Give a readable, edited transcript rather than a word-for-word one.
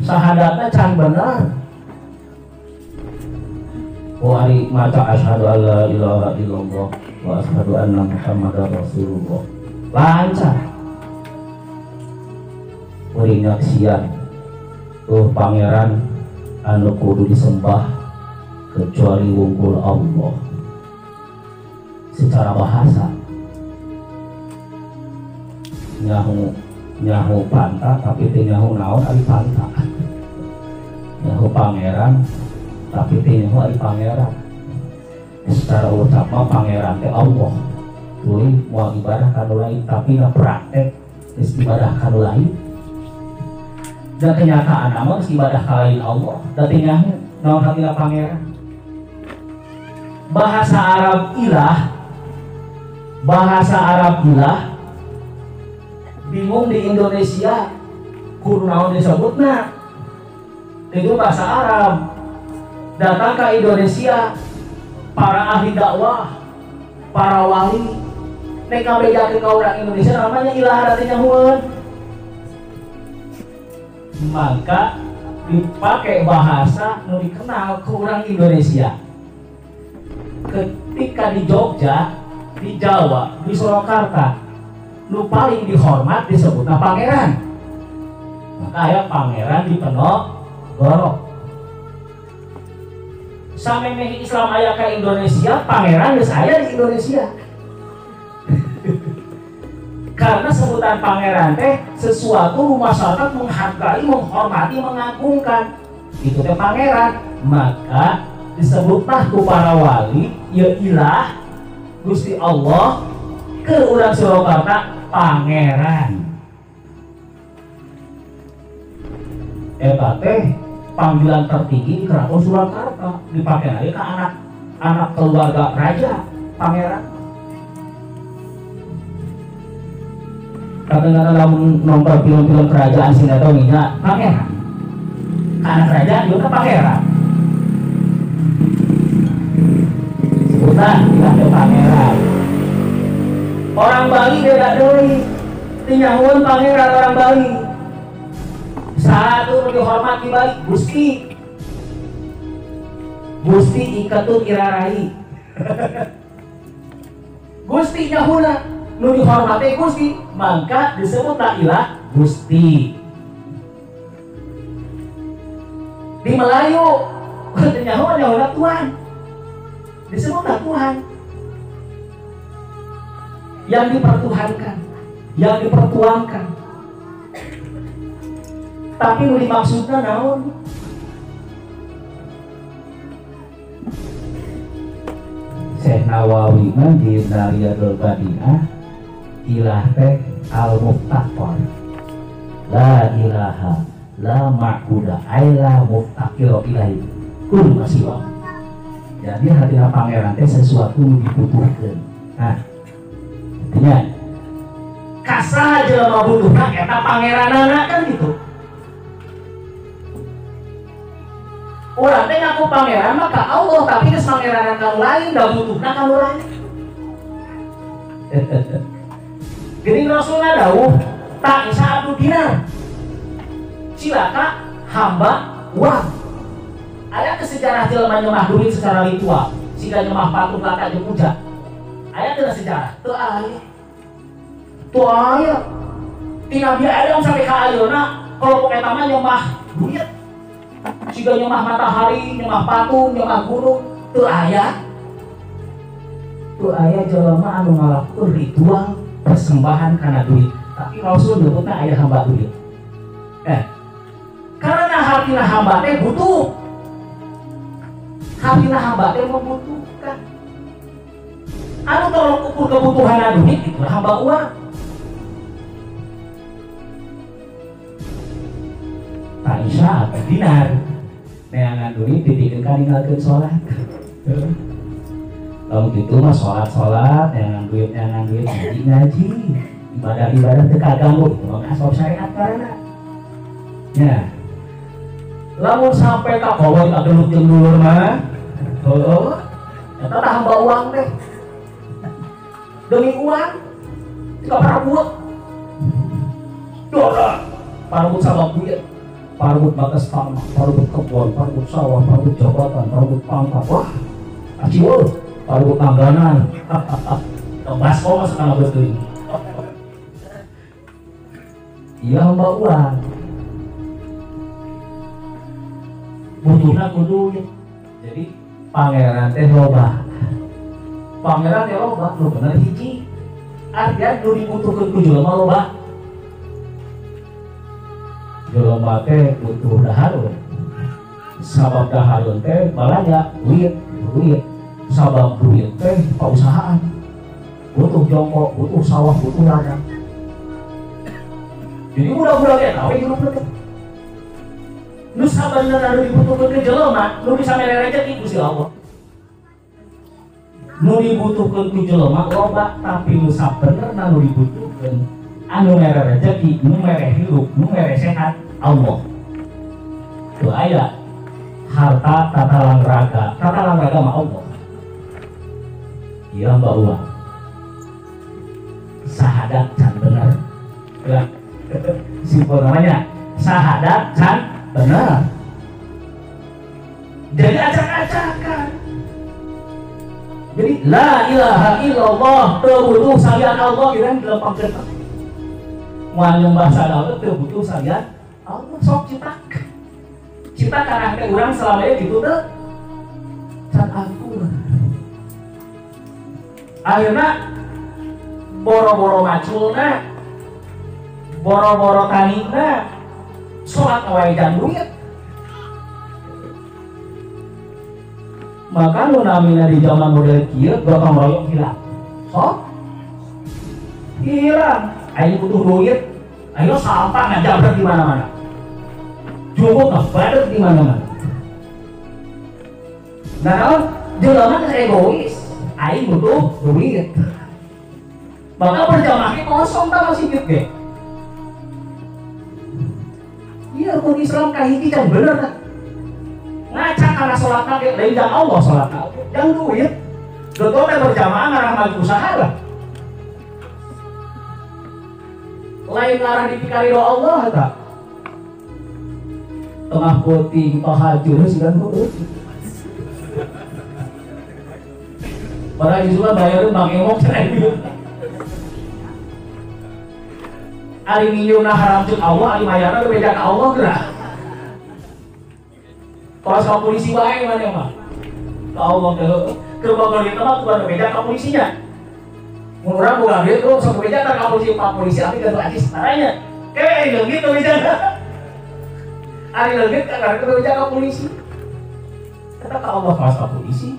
Sahadatnya can bener. Wari maca asyhadu alla ilaha illallah wa asyhadu anna muhammadar rasulullah. Lancar. Wari nyaksian tuh pangeran anu kudu disembah kecuali wungkul Allah. Secara bahasa nyahu panta tapi teu nyahu naon ari panta. Nyahu pangeran tapi teu nyahu ari pangeran. Secara ucap mah pangeran teh Allah. Tuluy moal ibadah kanu lain tapi na praktek geus ibadah kanu lain. Dan kenyataan nama geus ibadah ka lain Allah. Da teu nyahu naon hatina pangeran. Bahasa Arab ilah bingung di Indonesia kudu naon disebutna. Itu bahasa Arab. Datang ke Indonesia para ahli dakwah, para wali nek ngabejakeun ka urang Indonesia namanya ilah artinya nyahueun. Maka dipakai bahasa nu dikenal ke urang Indonesia. Ketika di Jogja, di Jawa, di Surakarta, nu paling dihormat disebutna pangeran. Maka aya pangeran di Penogoro. Samemeh Islam aya ka Indonesia, pangeran geus aya di Indonesia. Karena sebutan pangeran teh sesuatu masyarakat menghargai, menghormati, mengagungkan. Itu teh pangeran. Maka disebutlah ku para wali ya ilah Gusti Allah ke urang Surakarta pangeran. Eta teh panggilan tertinggi di Keraton Surakarta, dipakai lagi ke anak keluarga raja pangeran. Kadang-kadang lamun nonton film-film kerajaan sinetron nya pangeran. Anak raja juga pangeran. Sebutan kita pangeran. Orang Bali beda deui. Tinyahuan pangeran orang Bali. Satu dihormat di Bali Gusti. Gusti ikatun irarai. Gusti nyahuna nu dihormati Gusti, maka disebut ilah Gusti. Di Melayu nyahuna Tuhan. Disebutlah Tuhan. Yang dipertuhankan, yang dipertuangkan. Tapi nu dimaksudna naon? Syekh Nawawi mah di Riyadul Badi'ah ilah teh al-muftaqar. La ilaha la ma'buda illa muftaqir ilaihi. Kullu siwa. Jadi hadirna pangeran teh sesuatu nu dibutuhkeun. Nah, intinya kasaha jelema butuhna eta pangeranana kan gitu. Urang teh ngaku pangeran maka Allah tapi geus pangeranan kanu lain da butuhna kanu lain. Geuning Rasulna dawuh tak isa abdu dinar. Cilaka hamba uang. Aya ke sejarah jelema nyemah duit secara ritual, siga nyemah patung lata jeung puja. Aya teu sejarah? Teu aya. Teu aya. Ti Nabi Adam sampai ka ayeuna kalau eta mah nyemah duit. Siga nyemah matahari, nyemah patung, nyemah gunung, teu aya. Teu aya jelema anu ngalakukeun ritual persembahan kana duit. Tapi Rasul nyebutna aya hamba duit. Karena hatina hamba teh butuh. Hatina hamba teh membutuhkan. Anu tolong ukur kebutuhan duit itu hamba uang. Tak isya apa dinar. Neangan duit dititipkan ninggalkeun sholat. Kalau gitu mah sholat, neangan duit ngaji. Ibadah teu kaganggu itu mah asal syariat karena. Ya. Lamun sampai ka kowe agelut jeung dulur mah. Heuh. Eta tah hamba uang teh. Demi uang ka parabut. Dora, parabut sabab duit. paruh batas tanah, paruh kebun, paruh sawah, paruh jabatan, paruh pangkat. Wah, aciwul, paruh tangganan. Tebas kok mas kalau betul. Iya hamba uang. Butuhnya kudu. Jadi pangeran teh loba. Pangeran teh loba, lu bener hiji. Artinya lu dibutuhkan ku jelema loba. Jelema teh butuh daharun. Sabab daharun teh balanja duit. Sabab duit teh pausahaan. Butuh jongkok, butuh sawah, butuh ladang. Jadi mudah-mudahan ya tahu hidup mereka. Nu sabenerna nu dibutuhkeun ke jelema, nu bisa mere rezeki Gusti Allah. Nu dibutuhkeun ku jelema loba, tapi nu sabenerna nu dibutuhkeun anu mere rezeki, nu mere hidup, nu mere sehat Allah. Teu aya harta tata langraga mah Allah. Iya Mbak Uang. Sahadat can bener. Ya. Simpel namanya sahadat can bener. Jadi acak-acakan. Jadi la ilaha illallah teu butuh salian Allah kira dilempang kita. Moal nyembah sadaya teu butuh salian Allah sok cipta karena teh urang selama ieu kitu teh can aku. Ayeuna boro-boro maculna, boro-boro tanina, sholat awal dan duit. Maka nu namina di zaman model kieu gotong royong hilang. Sok hilang. Ayo butuh duit, ayo sampah ngajabret di mana-mana. Cukup ngebadet di mana-mana. Nah, jelema teh egois. Ayo butuh duit. Maka berjamaah kosong tak masih gitu. Iya, rukun Islam kahiji can bener kan? Ngacak karena sholat kaki, lain jang Allah sholat kaki, jang duit. Betul teh berjamaah ngarah maju usaha lah. Lain ngarah dipikari doa Allah tak? Tengah puting tahajud sudah putus. Padahal juga bayarin bang emok cerai. Ari minjuna haram cek Allah, ari mayarna beda ke Allah gerak. Kalau sama polisi bae mana mah? Ke Allah ke bagol kita mah tuh beda ke polisinya. Mun urang boga duit tuh sok beda ka polisi Pak polisi abi ka ajis taranya. Kayak gitu beda. Ari leungit ka beda ke polisi. Kata ke Allah pas ke polisi.